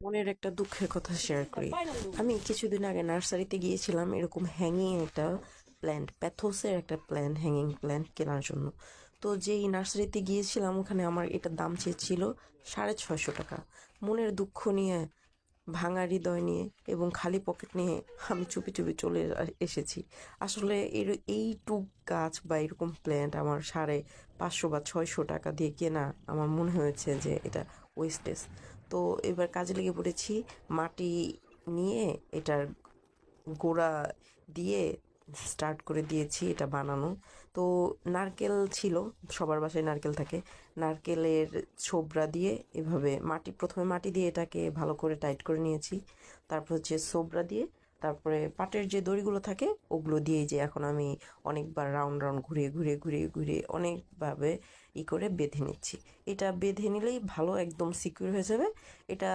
মনের একটা দুঃখের কথা শেয়ার করি। আমি কিছুদিন আগে নার্সারিতে গিয়েছিলাম এরকম হ্যাঙ্গিং একটা প্ল্যান্ট, প্যাথোসের একটা প্ল্যান্ট, হ্যাঙ্গিং প্ল্যান্ট কেনার জন্য। তো যেই নার্সারিতে গিয়েছিলাম ওখানে আমার এটার দাম চেয়েছিল 650 টাকা। মনের দুঃখ নিয়ে, ভাঙা হৃদয় নিয়ে এবং খালি পকেট নিয়ে আমি চুপি চুপি চলে এসেছি। আসলে এইটুক গাছ বা এরকম প্ল্যান্ট আমার 550 বা 600 টাকা দিয়ে কেনা আমার মনে হয়েছে যে এটা ওয়েস্টেজ। তো এবার কাজে লেগে পড়েছি, মাটি নিয়ে এটার গোড়া দিয়ে স্টার্ট করে দিয়েছি এটা বানানো। তো নারকেল ছিল, সবার বাসায় নারকেল থাকে, নারকেলের ছোবড়া দিয়ে এভাবে প্রথমে মাটি দিয়ে এটাকে ভালো করে টাইট করে নিয়েছি। তারপর হচ্ছে ছোবড়া দিয়ে, তারপরে পাটের যে দড়িগুলো থাকে ওগুলো দিয়েই যে এখন আমি অনেকবার রাউন্ড রাউন্ড ঘুরিয়ে ঘুরিয়ে ঘুরিয়ে ঘুরিয়ে অনেকভাবে করে বেঁধে নিচ্ছি। এটা বেঁধে নিলেই ভালো একদম সিকিউর হয়ে যাবে। এটা